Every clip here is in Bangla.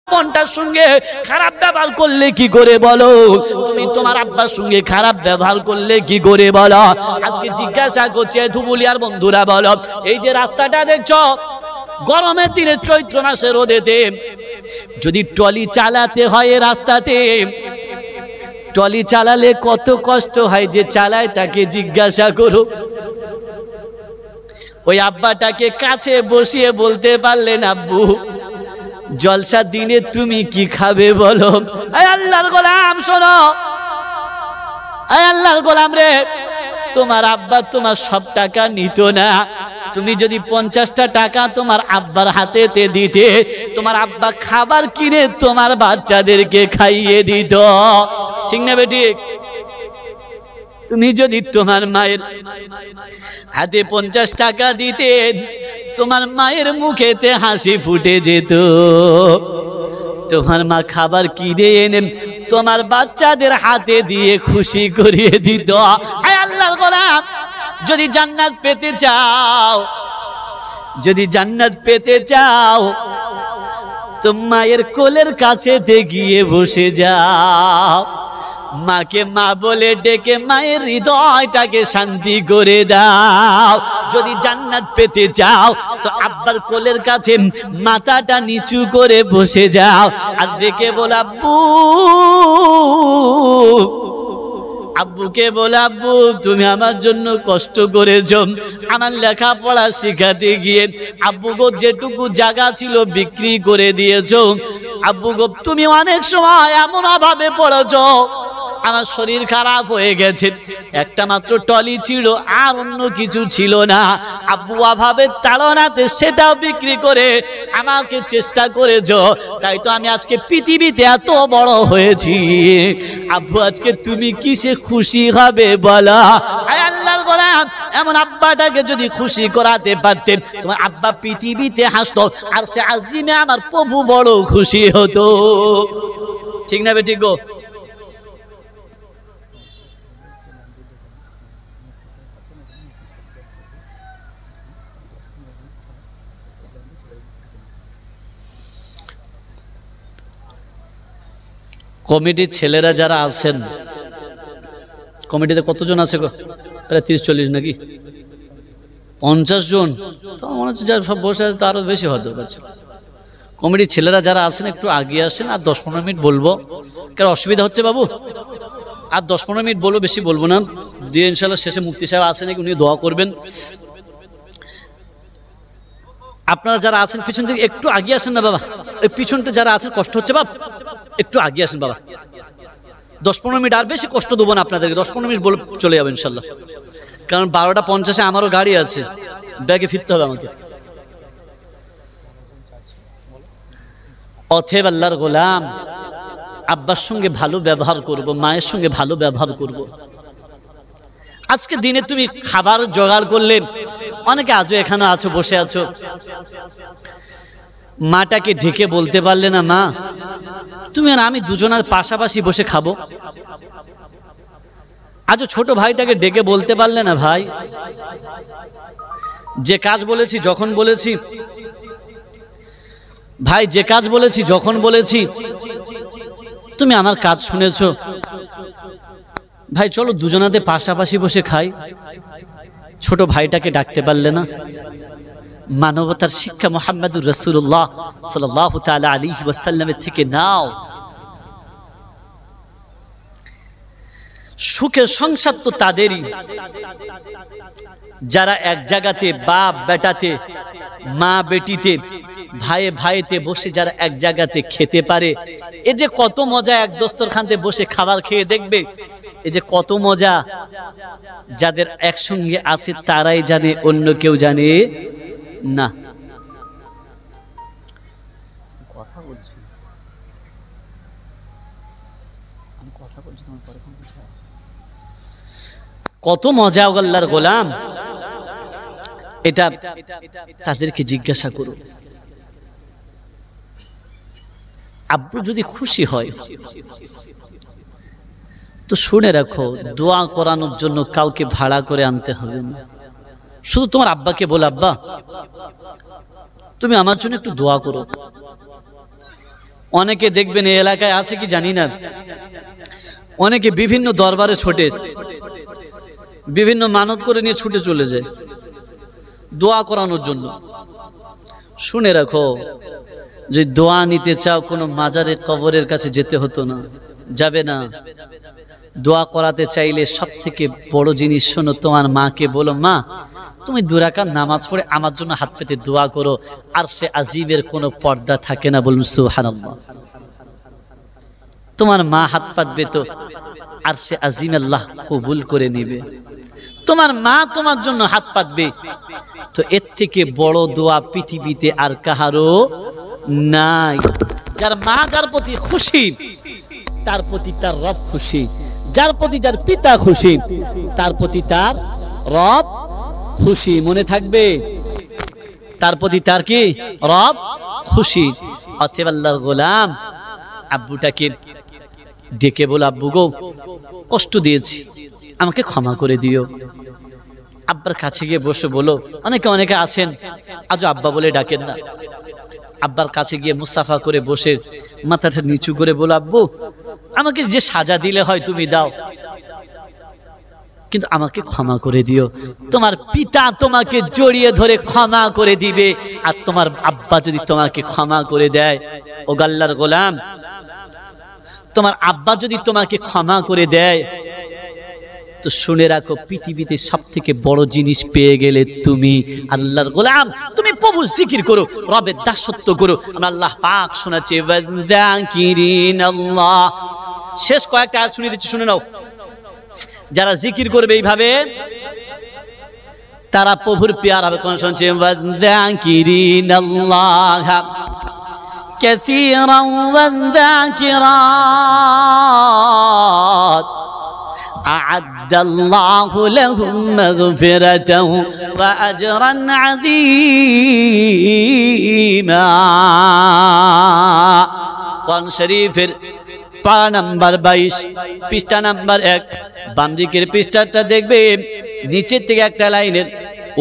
বোনটার সঙ্গে খারাপ ব্যবহার করলে কি করে বলো? তুমি তোমার আব্বার সঙ্গে খারাপ ব্যবহার করলে কি করে বলো? আজকে জিজ্ঞাসা করছে ধুবুলিয়ার বন্ধুরা, বলো এই যে রাস্তাটা দেখছো, গরমের দিনে চৈত্র মাসে রোদেতে যদি ট্রলি চালাতে হয় রাস্তাতে, ট্রলি চালালে কত কষ্ট হয়, যে চালায় তাকে জিজ্ঞাসা করো। ওই আব্বাটাকে কাছে বসিয়ে বলতে পারলেন, আব্বু জলসার দিনে তুমি কি খাবে বলো? আয় আল্লাহর গোলাম শোনো, আয় আল্লাহর গোলাম রে, তোমার আব্বা তোমার সব টাকা নিত না। তুমি যদি 50টা টাকা তোমার আব্বার হাতেতে দিতে, তোমার আব্বা খাবার কিনে তোমার বাচ্চাদেরকে খাইয়ে দিত, ঠিক না বেঠিক? তুমি যদি তোমার মায়ের হাতে 50 টাকা দিতে, তোমার মায়ের মুখেতে হাসি ফুটে যেত। তোমার মা খাবার কিনে এনে তোমার বাচ্চাদের হাতে দিয়ে খুশি করিয়ে দিত। আয় আল্লাহর গোলাম, যদি জান্নাত পেতে চাও, যদি জান্নাত পেতে চাও, তো মায়ের কোলের কাছেতে গিয়ে বসে যাও, মাকে মা বলে ডেকে মায়ের হৃদয়টাকে শান্তি করে দাও। যদি জান্নাত পেতে চাও, তো আব্বার কোলের কাছে মাথাটা নিচু করে বসে যাও, আর ডেকে বল আব্বু, আব্বুকে বল আব্বু তুমি আমার জন্য কষ্ট করেছো, আমার লেখাপড়া শিখাতে গিয়ে আব্বু গো যেটুকু জায়গা ছিল বিক্রি করে দিয়েছো। আব্বু গো তুমি অনেক সময় এমন অভাবে পড়েছো, আমার শরীর খারাপ হয়ে গেছে, একটা মাত্র টলি ছিল আর অন্য কিছু ছিল না। আব্বু অভাবের তাড়নাতে সেটাও বিক্রি করে আমাকে চেষ্টা করেছো, তাই তো আমি আজকে পৃথিবীতে এত বড় হয়েছি। আব্বু আজকে তুমি কিসে খুশি হবে বলো? আয় আল্লাহর গোলাম, এমন আব্বাটাকে যদি খুশি করাতে পারতেন, তোমার আব্বা পৃথিবীতে হাসতো, আর সে আজিমে আমার প্রভু বড় খুশি হতো, ঠিক না বেটি গো? কমিটির ছেলেরা যারা আছেন, কমিটিতে কতজন আছে গো? প্রায় 30-40 নাকি 50 জন, তো মনে হচ্ছে যারা সব বসে আছে তারও বেশি হওয়ার দরকার ছিল। কমিটির ছেলেরা যারা আছেন একটু আগিয়ে আসেন, আর 10-15 মিনিট বলবো, কারণ অসুবিধা হচ্ছে বাবু, আর 10-15 মিনিট বলবো, বেশি বলবো না। দিয়ে ইনশাল্লাহ শেষে মুফতি সাহেব আছেন, উনি দোয়া করবেন। আপনারা যারা আছেন পিছন থেকে একটু আগিয়ে আসেন না বাবা, এই পিছনটা যারা আছেন কষ্ট হচ্ছে বাপ, একটু আগিয়ে আসেন বাবা। 10-15 মিনিট, আর বেশি কষ্ট দেবো না আপনাদেরকে, 10-15 মিনিট বলে চলে যাবে ইনশাল্লাহ, কারণ 12:50 আমারও গাড়ি আছে, ব্যাগে ফিরতে হবে আমাকে। অতএব আল্লাহর গোলাম, আব্বার সঙ্গে ভালো ব্যবহার করব, মায়ের সঙ্গে ভালো ব্যবহার করব। আজকে দিনে তুমি খাবার জোগাড় করলে, অনেকে আছো এখানে আছো, বসে আছো, মাটাকে ঢেকে বলতে পারলে না মা তুমি আর আমি দুজনের পাশাপাশি বসে খাবো? আজ ছোট ভাইটাকে ডেকে বলতে পারলে না ভাই, যে কাজ বলেছি যখন বলেছি, ভাই যে কাজ বলেছি যখন বলেছি তুমি আমার কাজ শুনেছো, ভাই চলো দুজনাতে পাশাপাশি বসে খাই? ছোট ভাইটাকে ডাকতে পারলে না? মানবতার শিক্ষা মুহাম্মদুর রাসূলুল্লাহ সাল্লাল্লাহু তাআলা আলাইহি ওয়াসাল্লামের থেকে নাও। সুখের সংসার তো তাদেরই যারা এক জায়গাতে, বাপ বেটাতে, মা বেটিতে, ভাইয়ে ভাইতে বসে যারা এক জায়গাতে খেতে পারে। এ যে কত মজা, এক দস্তরখানতে বসে খাবার খেয়ে দেখবে, এ যে কত মজা। যাদের একসঙ্গে আছে তারাই জানে, অন্য কেউ জানে না। কথা বলছি, আমি কথা বলছি, তোমার পরে কত মজা আল্লাহর গোলাম, এটা তাদেরকে জিজ্ঞাসা করো। আব্বু যদি খুশি হয় তো শুনে রাখো, দোয়া করানোর জন্য কাউকে ভাড়া করে আনতে হবে না। শুধু তোমার আব্বাকে বল, আব্বা তুমি আমার জন্য একটু দোয়া করো। অনেকে দেখবেন এই এলাকায় আছে কি জানি না, অনেকে বিভিন্ন দরবারে ছোটে, বিভিন্ন মানত করে নিয়ে ছুটে চলে যায় দোয়া করানোর জন্য। শুনে রাখো, যে দোয়া নিতে চাও কোনো মাজারের কবরের কাছে যেতে হতো না, যাবে না। দোয়া করাতে চাইলে সব থেকে বড় জিনিস শোনো, তোমার মাকে বলো, মা তুমি 2 রাকাত নামাজ পড়ে আমার জন্য হাত পেতে দোয়া করো, আর সে আজিবের কোনো পর্দা থাকে না। বলুন সুবহানাল্লাহ। তোমার মা হাত পাতবে তো আর সে আজিম আল্লাহ কবুল করে নেবে। তোমার মা তোমার জন্য হাত পাতবে, তো এর থেকে বড় দোয়া পৃথিবীতে আর কাহারও নাই। যার মা যার প্রতি খুশি, তার প্রতি তার রব খুশি। যার প্রতি যার পিতা খুশি, তার প্রতি তার রব খুশি। মনে থাকবে, তার প্রতি তার কি রব খুশি। অতএব আল্লাহর গোলাম আব্বুটাকে ডেকে বলো, আব্বু গো কষ্ট দিয়েছি, আমাকে ক্ষমা করে দিও। আব্বার কাছে গিয়ে বসে বলো, অনেকে আছেন আজও আব্বা বলে ডাকেন না। আব্বার কাছে গিয়ে মুসাফা করে বসে মাথাটা নিচু করে বলো, আব্বু আমাকে যে সাজা দিলে হয় তুমি দাও, কিন্তু আমাকে ক্ষমা করে দিও। তোমার পিতা তোমাকে জড়িয়ে ধরে ক্ষমা করে দিবে, আর তোমার আব্বা যদি তোমাকে ক্ষমা করে দেয়, ও আল্লাহর গোলাম, তোমার আব্বা যদি তোমাকে ক্ষমা করে দেয়, তো শুনে রাখো পৃথিবীতে সব থেকে বড় জিনিস পেয়ে গেলে তুমি। আল্লাহর গোলাম, তুমি প্রভুর জিকির করো, রবের দাসত্ব করো। আমরা আল্লাহ পাক শোনাচ্ছে, ওয়াযাকিরিনাল্লাহ। শেষ কয়েকটা আয়াত শুনিয়ে দিচ্ছি, শুনে নাও। যারা জিকির করবে এইভাবে, তারা প্রভুর প্যার হবে। কোন শুনছে, ওয়াযাকিরিনাল্লাহ কাসীরান ওয়াযাকিরাত আ'আদ্দাল্লাহু লাহুম মাগফিরাতাও ওয়া আজরান আযীমা। কোরআন শরীফের পারা নাম্বার 22, পৃষ্ঠা নাম্বার 1, বাম দিকের পৃষ্ঠাটা দেখবে, নিচের থেকে একটা লাইনের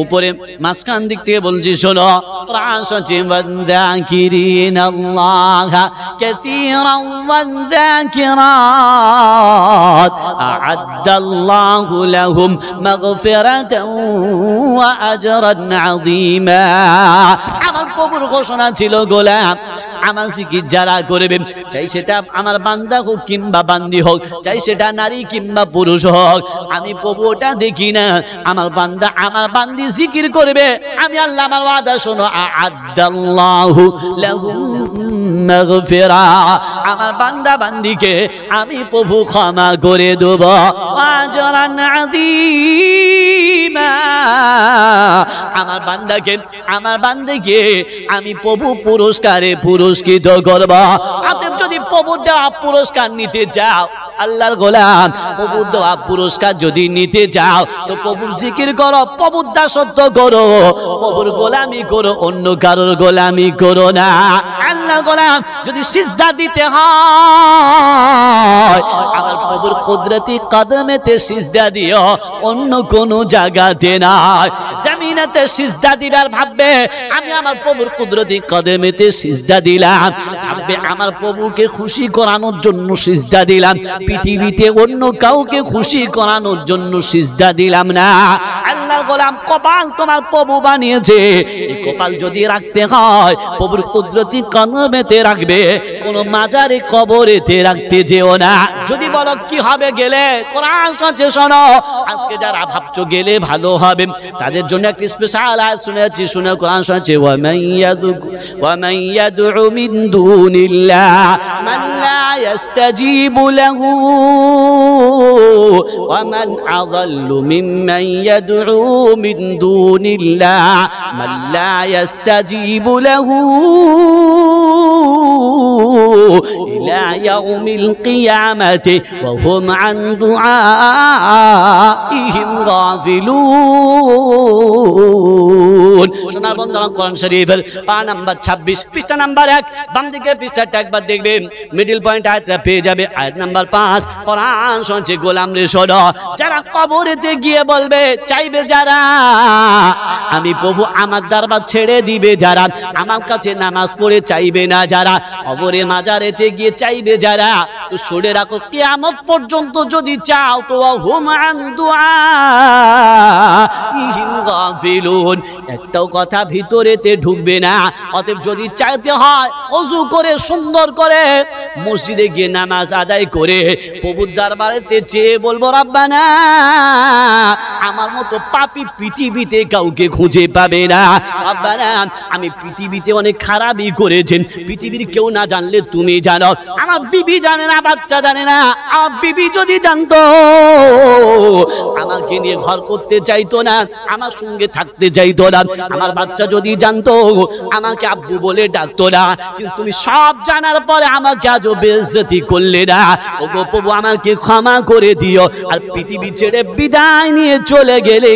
উপরে মাঝখান দিক থেকে বলছি, শোনো। কোরআন শুনছি, ওয়াযাকিরিনাল্লাহ কাসীরান ওয়াযাকিরাত আ'আদ্দাল্লাহু লাহুম মাগফিরাতাও ওয়া আজরান আযীমা। আমার প্রভুর ঘোষণা ছিল, গোলাম আমার জিকির যারা করবে, চাই সেটা আমার বান্দা হোক কিংবা বান্দি হোক, চাই সেটা নারী কিংবা পুরুষ হোক, আমি প্রভু ওটা দেখি না। আমার বান্দা আমার বান্দি জিকির করবে, আমি আল্লাহ আমার ওয়াদা শোনো, আ'আদ্দাল্লাহু লাহুম মাগফিরা, আমার বান্দা বান্দিকে আমি প্রভু ক্ষমা করে দেব, আজরান আযীমা, আমার বান্দাকে আমার বান্দিকে আমি প্রভু পুরস্কারে পুরস্কৃত করব। অতএব যদি প্রভু দেওয়া পুরস্কার নিতে যাও, আল্লাহর গোলাম প্রভু দেওয়া পুরস্কার যদি নিতে যাও, তো প্রভুর জিকির করো, প্রভুর দাসত্ব করো, প্রভুর গোলামি করো, অন্য কারোর গোলামি করো না। আল্লাহর গোলাম যদি সিজদা দিতে হয়, আমার প্রভুর কুদরতি কদমেতে সিজদা দিও, অন্য কোনো জায়গাতে নয়। জমিনেতে সিজদা দিবার ভাববে আমি আমার প্রভুর কুদরতি কদমেতে সিজদা দিলাম, ভাববে আমার প্রভুকে খুশি করানোর জন্য সিজদা দিলাম, পৃথিবীতে অন্য কাউকে খুশি করানোর জন্য সিজদা দিলাম না। আল্লাহর গোলাম, কপাল তোমার প্রভু বানিয়েছে, এই কপাল যদি রাখতে হয় প্রভুর কুদরতি কদমেতে রাখবে, কোন মাজারে কবরেতে রাখতে যেও না। যদি বলো কি হবে গেলে, কোরআন শুনছে শোনো, আজকে যারা ভাবছো গেলে ভালো হবে, তাদের জন্য একটা স্পেশাল আয়াত শুনেছি, শুনে কোরআন শুনছে, ওয়া মান ইয়াদউ মিন দুনিল্লাহ মান লা ইস্তাজিবু লাহু ওয়া মান আযাল্লু মিম্মান ইয়াদউ মিন দুনিল্লাহ মান লা ইস্তাজিবু লাহু ইলা ইয়াউমিল কিয়ামাতি ওয়া হুম আন দুআইহিম গাফিলুন। সোনার বন্ধুরা, কোরআন শরীফের পারা নাম্বার 26 পৃষ্ঠা নাম্বার 1 বাম দিকে পৃষ্ঠাটা একবার দেখবেন, মিডল পয়েন্ট আয়াতটা পেয়ে যাবে। আয়াত নাম্বার 5 কোরআন শুনছে, গোলাম রে শোনো, যারা কবরেতে গিয়ে বলবে, চাইবে যারা আমি প্রভু আমার দরবার ছেড়ে দিবে, যারা আমার কাছে নামাজ পড়ে চাইবে না, যারা কবরে মাজারেতে গিয়ে চাইবে যারা, তো শুনে রাখো কিয়ামত পর্যন্ত যদি চাও তো হুম আন দুআইহিম গাফিলুন, একটাও কথা ভিতরেতে ঢুকবে না। অতএব যদি চাইতে হয় ওযু করে সুন্দর করে মসজিদে গিয়ে নামাজ আদায় করে প্রভুর দরবারেতে চেয়ে বলবো, রব্বানা আমার মতো পাপী পৃথিবীতে কাউকে খুঁজে পাবে না, রব্বানা আমি পৃথিবীতে অনেক খারাপই করেছেন, পৃথিবীর কেউ না জানলে তুমি জানো, আমার বিবি জানে না, বাচ্চা জানে না, আমার বিবি যদি জানতো আমাকে নিয়ে ঘর করতে চাইতো না, আমার সঙ্গে থাকতে চাইতো না, আমার বাচ্চা যদি জানতো আমাকে আব্বু বলে ডাকতো না, কিন্তু তুমি সব জানার পরে আমাকে আজও বেইজ্জতি করলে না। ওগো প্রভু আমাকে ক্ষমা করে দিও, আর পৃথিবী ছেড়ে বিদায় নিয়ে চলে গেলে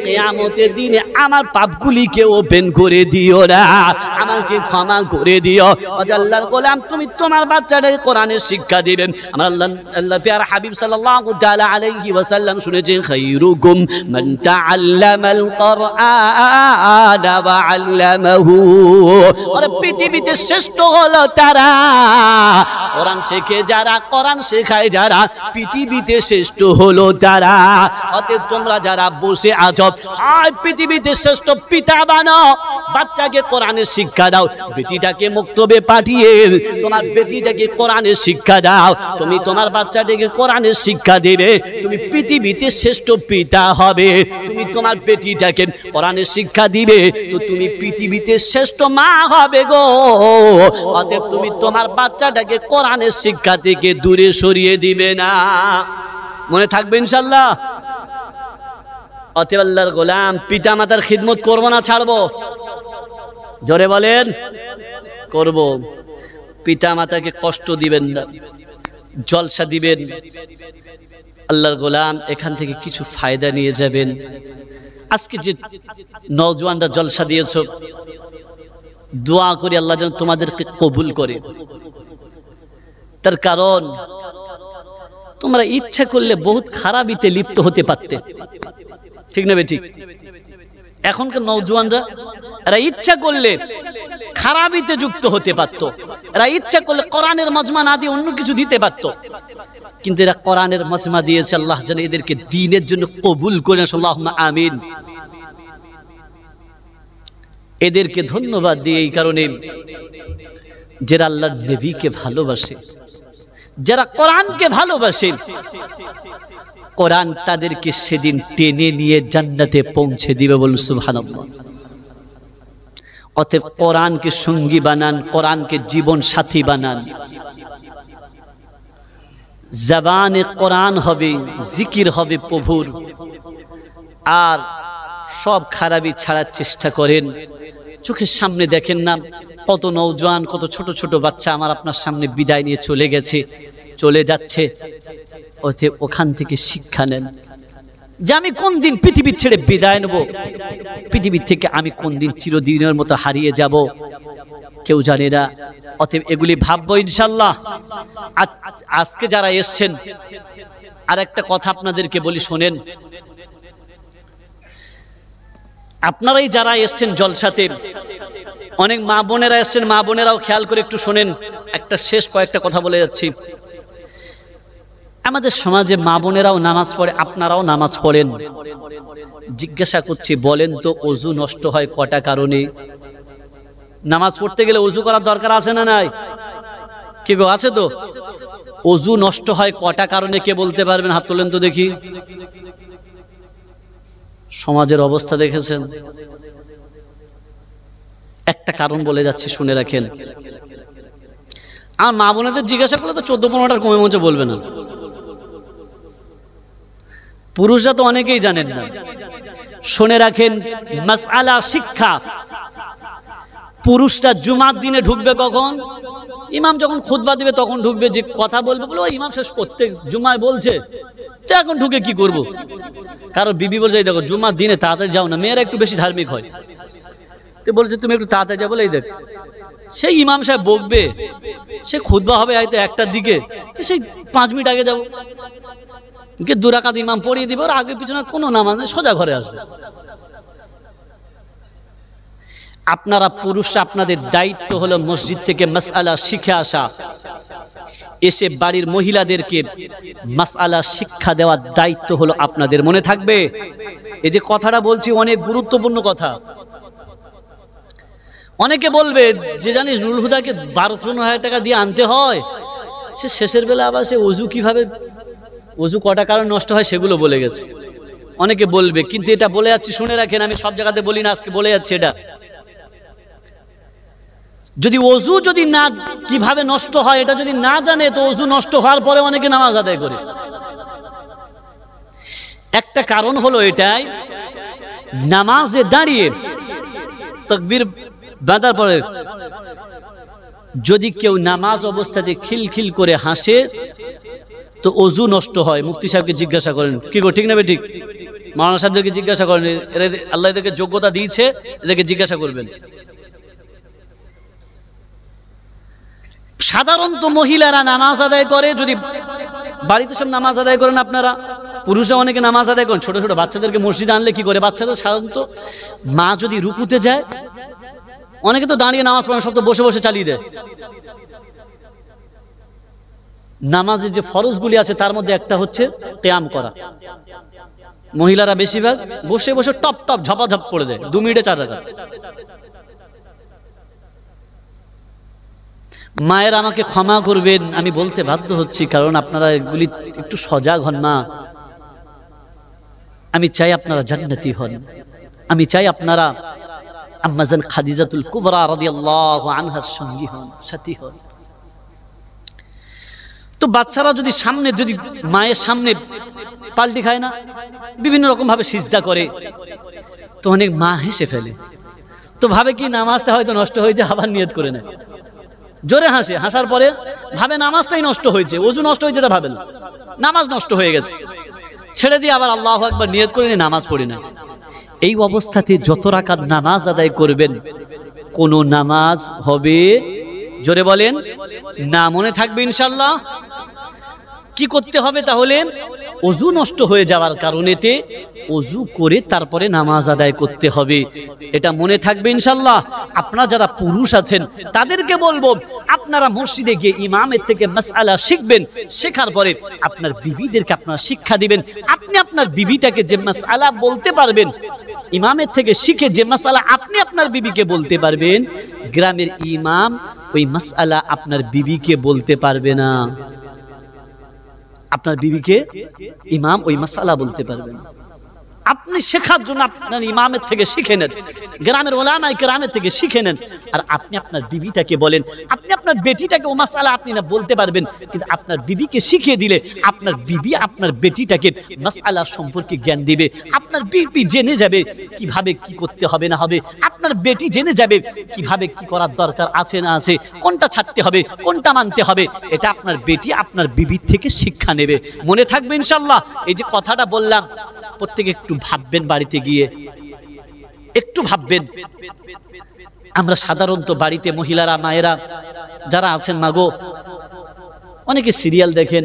কিয়ামতের দিনে আমার পাপগুলিকে ওপেন করে দিও না, আমাকে ক্ষমা করে দিও। আল্লাহর গোলাম, তুমি তোমার বাচ্চাটাকে কোরআনের শিক্ষা দিবেন। আমার আল্লাহ প্যারা হাবিব সাল্লাল্লাহু তাআলা আলাইহি ওয়াসাল্লাম শুনেছেন, খায়রুকুম মান তাআল্লামাল কুরআনা ওয়া আল্লামাহু, আর পৃথিবীতে শ্রেষ্ঠ হলো তারা কোরআন শেখে যারা, কোরআন শেখায় যারা, পৃথিবীতে শ্রেষ্ঠ হলো তারা। অতএব তোমরা যারা বসে আছো, আজ পৃথিবীতে শ্রেষ্ঠ পিতা বানাও, বাচ্চাকে কোরআনের শিক্ষা দাও, বেটিটাকে মক্তবে পাঠিয়ে তোমার বেটিটাকে কোরআনের শিক্ষা দাও, তুমি তোমার বাচ্চাটাকে কোরআনের শিক্ষা দেবে, তুমি পৃথিবীতে শ্রেষ্ঠ পিতা হবে। তুমি তোমার বেটিটাকে কোরআনের শিক্ষা দিবে তো তুমি পৃথিবীতে শ্রেষ্ঠ মা হবে গো। অতএব তুমি তোমার বাচ্চাটাকে কোরআনের শিক্ষা থেকে দূরে সরিয়ে দিবে না, মনে থাকবে ইনশাআল্লাহ। অতএব আল্লাহর গোলাম, পিতা মাতার খিদমত করবো না ছাড়বো? জোরে বলেন, করব। পিতা মাতাকে কষ্ট দিবেন না, জলসা দিবেন। আল্লাহর গোলাম, এখান থেকে কিছু ফায়দা নিয়ে যাবেন। আজকে যে নওজওয়ানরা জলসা দিয়েছো, দোয়া করি আল্লাহ যেন তোমাদেরকে কবুল করে। তার কারণ তোমরা ইচ্ছা করলে বহুত খারাপিতে লিপ্ত হতে পারতে, ঠিক না বেঠিক? এখনকার নওজওয়ানরা এরা ইচ্ছা করলে খারাপিতে যুক্ত হতে পারত, এরা ইচ্ছা করলে কোরআনের মজমা না দিয়ে অন্য কিছু দিতে পারত, কিন্তু এরা কোরআনের মজমা দিয়েছে। আল্লাহ যেন এদেরকে দ্বীনের জন্য কবুল করেন, আল্লাহুম্মা আমিন। এদেরকে ধন্যবাদ দিয়ে এই কারণে, যারা আল্লাহর নবীকে ভালোবাসে, যারা কোরআনকে ভালোবাসে, কোরআন তাদেরকে সেদিন টেনে নিয়ে জান্নাতে পৌঁছে দিবে, বলুন সুবহানাল্লাহ। অতএব কোরআনকে সঙ্গী বানান, কোরআনকে জীবন সাথী বানান। জবানে কোরআন হবে, জিকির হবে প্রভুর, আর সব খারাপি ছাড়ার চেষ্টা করেন। চোখের সামনে দেখেন না কত নওজওয়ান, কত ছোট ছোট বাচ্চা আমার আপনার সামনে বিদায় নিয়ে চলে গেছে, চলে যাচ্ছে। অতএব ওখান থেকে শিক্ষা নেন যে আমি কোন দিন পৃথিবী ছেড়ে বিদায় নেব, পৃথিবী থেকে আমি কোন দিন চিরদিনের মতো হারিয়ে যাব, কেউ জানে না। অতএব এগুলি ভাববো ইনশাআল্লাহ। আজকে যারা এসছেন, আর একটা কথা আপনাদেরকে বলি, শোনেন। আপনারাই যারা এসছেন জলসাতে, অনেক মা বোনেরা এসছেন, মা বোনেরাও খেয়াল করে একটু শোনেন। একটা শেষ কয়েকটা কথা বলে যাচ্ছি। আমাদের সমাজে মা বোনেরাও নামাজ পড়ে, আপনারাও নামাজ পড়েন। জিজ্ঞাসা করছি, বলেন তো ওযু নষ্ট হয় কটা কারণে? নামাজ পড়তে গেলে ওযু করার দরকার আছে না নাই? কি গো, আছে তো? ওযু নষ্ট হয় কটা কারণে কে বলতে পারবেন? হাত তোলেন তো দেখি। সমাজের অবস্থা দেখেছেন? একটা কারণ বলে যাচ্ছি, শুনে রাখেন। আর মা বোনেদের জিজ্ঞাসা করলে তো 14-15টার কমে মঞ্চে বলবে না। পুরুষরা তো অনেকেই জানেন না। শুনে রাখেন, মাসআলা শিক্ষা। পুরুষরা জুমার দিনে ঢুকবে কখন? ইমাম যখন খুতবা দিবে তখন ঢুকবে, যে কথা বলবে বলে ওই ইমাম শেষ প্রত্যেক জুমায় বলছে, তো এখন ঢুকে কি করব? কারো বিবি বলছে এই দেখো জুমার দিনে তাড়াতাড়ি যাও না, মেয়েরা একটু বেশি ধার্মিক হয়, তো বলছে তুমি একটু তাড়াতাড়ি যাও, বলে এই দেখ সেই ইমাম সাহেব বকবে, সে খুতবা হবে হয়তো 1টার দিকে, তো সেই 5 মিনিট আগে যাবো, 2 রাকাত ইমাম পড়িয়ে দিব, আর আগে পিছনে কোনো নামাজ নেই, সোজা ঘরে আসবে। আপনারা পুরুষরা আপনাদের দায়িত্ব হলো মসজিদ থেকে মাসআলা শিখে আসা, এসে বাড়ির মহিলাদেরকে মাসআলা শিক্ষা দেওয়ার দায়িত্ব হলো আপনাদের। মনে থাকবে, এই যে কথাটা বলছি অনেক গুরুত্বপূর্ণ কথা। অনেকে বলবে যে জানিস নুরুল হুদাকে 12-15 হাজার টাকা দিয়ে আনতে হয়, সে শেষের বেলা আবার সে অজু কিভাবে, অজু কটা কারণ নষ্ট হয় সেগুলো বলে গেছে। অনেকে বলবে, কিন্তু এটা বলে যাচ্ছি শুনে রাখেন, আমি সব জায়গাতে বলি না, আজকে বলে যাচ্ছি এটা। যদি অজু যদি না কিভাবে নষ্ট হয় এটা যদি না জানে, তো অজু নষ্ট হওয়ার পরে অনেকে নামাজ আদায় করে। একটা কারণ হলো এটাই, নামাজে দাঁড়িয়ে তাকবীর বাঁধার পরে যদি কেউ নামাজ অবস্থাতে খিলখিল করে হাসে তো অজু নষ্ট হয়। মুফতি সাহেবকে জিজ্ঞাসা করেন, কি গো ঠিক না বে ঠিক? মাওলানা সাহেবদেরকে জিজ্ঞাসা করেন, আল্লাহ এদেরকে যোগ্যতা দিয়েছে, এদেরকে জিজ্ঞাসা করবেন। সাধারণত মহিলারা নামাজ আদায় করে, যদি বাড়িতে সব নামাজ আদায় করেন আপনারা, পুরুষরা অনেকে নামাজ আদায় করেন, ছোট ছোট বাচ্চাদেরকে মসজিদে আনলে কি করে, বাচ্চারা সাধারণত মা যদি রুকুতে যায়, অনেকে তো দাঁড়িয়ে নামাজ পড়েন, সব তো বসে বসে চালিয়ে দেয়। নামাজের যে ফরজগুলি আছে তার মধ্যে একটা হচ্ছে কিয়াম করা। মহিলারা বেশিরভাগ বসে বসে টপ টপ ঝপাঝপ পড়ে দেয়, 2 মিনিটে 4 রাকাত। মায়ের আমাকে ক্ষমা করবেন, আমি বলতে বাধ্য হচ্ছি, কারণ আপনারা এগুলি একটু সজাগ হন না। আমি চাই আপনারা জান্নাতি হন, আমি চাই আপনারা আম্মাজান খাদিজাতুল কুবরা রাদিয়াল্লাহু আনহার সঙ্গী হন, সাথী হন। তো বাচ্চারা যদি সামনে, যদি মায়ের সামনে পাল্টি খায় না, বিভিন্ন রকম ভাবে সিজদা করে, তো অনেক মা হেসে ফেলে, তো ভাবে কি নামাজটা হয়তো নষ্ট হয়েছে, আবার নিয়ত করে নেয়, জোরে হাসে, হাসার পরে ভাবে নামাজটাই নষ্ট হয়েছে, ওযু নষ্ট হয়েছে এটা ভাবে না, নামাজ নষ্ট হয়ে গেছে, ছেড়ে দিয়ে আবার আল্লাহু আকবার নিয়ত করে নিয়ে নামাজ পড়ে না। এই অবস্থাতে যত রাকাত নামাজ আদায় করবেন কোন নামাজ হবে, জোরে বলেন না, মনে থাকবে ইনশাআল্লাহ। কি করতে হবে তাহলে? ওযু নষ্ট হয়ে যাওয়ার কারণেতে ওযু করে তারপরে নামাজ আদায় করতে হবে, এটা মনে থাকবে ইনশাআল্লাহ। আপনারা যারা পুরুষ আছেন তাদেরকে বলবো, আপনারা মসজিদে গিয়ে ইমামের থেকে মাসআলা শিখবেন, শেখার পরে আপনার বিবিদেরকে আপনারা শিক্ষা দিবেন। আপনি আপনার বিবিটাকে যে মাসআলা বলতে পারবেন, ইমামের থেকে শিখে যে মাসআলা আপনি আপনার বিবিকে বলতে পারবেন, গ্রামের ইমাম ওই মাসআলা আপনার বিবিকে বলতে পারবে না। আপনার বিবিকে ইমাম ওই মাসআলা বলতে পারবেন। আপনি শেখার জন্য আপনার ইমামের থেকে শিখে নেন, গ্রামের ওলামায়ে কেরামের থেকে শিখে নেন, আর আপনি আপনার বিবিটাকে বলেন। আপনি আপনার বেটিটাকে ও মাসআলা আপনি না বলতে পারবেন, কিন্তু আপনার বিবিকে শিখিয়ে দিলে আপনার বিবি আপনার বেটিটাকে মাসআলা সম্পর্কে জ্ঞান দিবে। আপনার বিবি জেনে যাবে কিভাবে কি করতে হবে না হবে, আপনার বেটি জেনে যাবে কিভাবে কি করার দরকার আছে না আছে, কোনটা ছাড়তে হবে কোনটা মানতে হবে, এটা আপনার বেটি আপনার বিবির থেকে শিক্ষা নেবে। মনে থাকবে ইনশাআল্লাহ। এই যে কথাটা বললাম, প্রত্যেকে একটু ভাববেন, বাড়িতে গিয়ে একটু ভাববেন। আমরা সাধারণত বাড়িতে মহিলারা, মায়েরা যারা আছেন, মাগো অনেকে সিরিয়াল দেখেন,